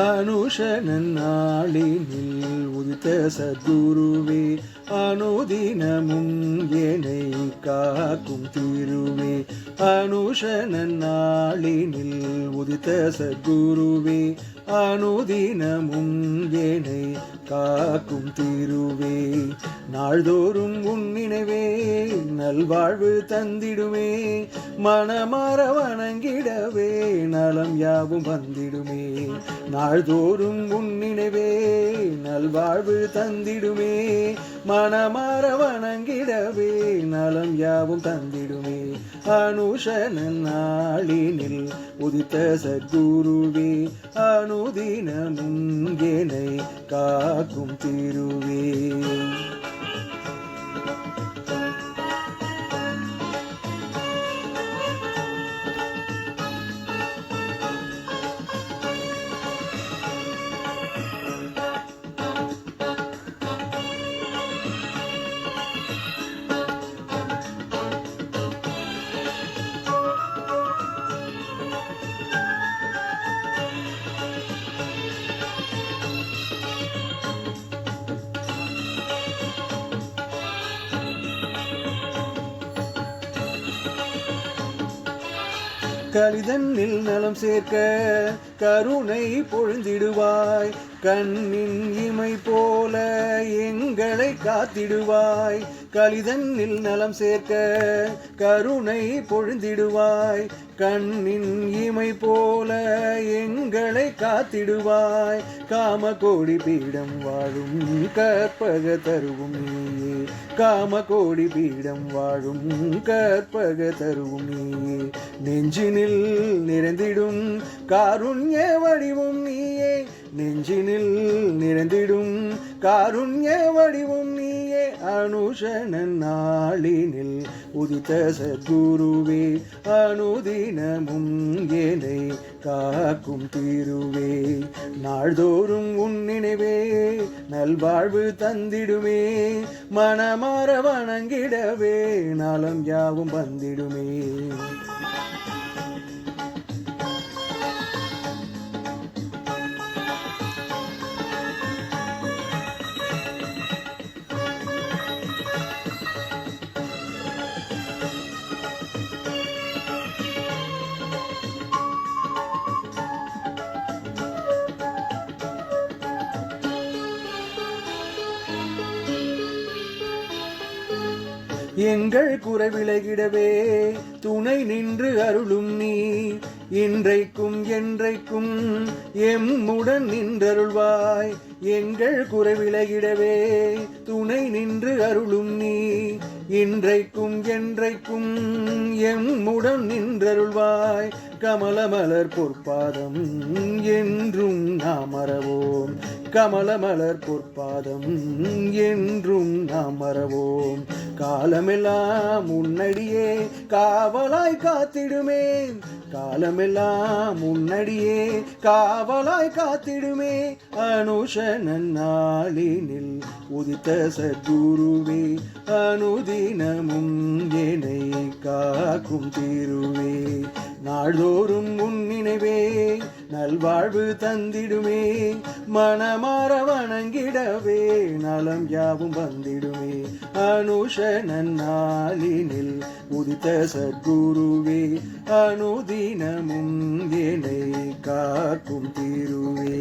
அனுஷனன் நாளினில் உதித்த சத்குருவே அனுதினமும் என்னை காக்கும் திருவே. அனுஷனன் நாளினில் உதித்த சத்குருவே அனுதினமும் என்னை காக்கும் திருவே. நாள்தோறும் உன் நினைவே நல்வாழ்வு தந்திடுமே, மனமார வணங்கிடவே நலம் யாவும் வந்திடுமே. நாள்தோறும் உன் நினைவே நல்வாழ்வு தந்திடுமே, மனமார வணங்கிடவே நலம் யாவும் தந்திடுமே. அனுஷனன் நாளினில் உதித்த சத்குருவே அனுதினமும் என்னை காக்கும் திருவே. கலிதன்னில் நலம் சேர்க்க கருணை பொழிந்திடுவாய், கண்ணின் இமை போல எங்களை காத்திடுவாய். கலிதன்னில் நலம் சேர்க்க கருணை பொழிந்திடுவாய், கண்ணின் இமை போல எங்களை காத்திடுவாய். காமகோடி பீடம் வாழும் கற்பக தருவும் நீயே, காமகோடி பீடம் வாழும் கற்பக தருவும் நீயே. நெஞ்சினில் நிறைந்திடும் காருண்ய வடிவும் நீயே, நெஞ்சினில் நிறைந்திடும் காருண்ய வடிவும் நீயே. அனுஷனன் நாளினில் உதித்த சத்குருவே அனுதினமும் என்னை காக்கும் திருவே. நாள்தோறும் உன் நினைவே நல்வாழ்வு தந்திடுமே, மனமார வணங்கிடவே நலம் யாவும் வந்திடுமே. எங்கள் குறை விலகிடவே துணை நின்று அருளும் நீ, இன்றைக்கும் என்றைக்கும் எம்முடன் நின்றருள்வாய். எங்கள் குறை விலகிடவே துணை நின்று அருளும் நீ, இன்றைக்கும் என்றைக்கும் எம்முடன் நின்றருள்வாய். கமலமலர் பொற்பாதம் என்றும் நாம் மறவோம், கமலமலர் பொற்பாதம் என்றும் நாம் மறவோம். காலமெல்லாம் உன்னடியே காவலாய் காத்திடுமே, காலமெல்லாம் உன்னடியே காவலாய் காத்திடுமே. அனுஷனன் நாளினில் உதித்த சத்குருவே அனுதினமும் என்னை காக்கும் திருவே. நாள்தோறும் உன் நினைவே நல்வாழ்வு தந்திடுமே, மனமார வணங்கிடவே நலம் யாவும் வந்திடுமே. அனுஷனன் நாளினில் உதித்த சத்குருவே அனுதினமும் என்னை காக்கும் திருவே.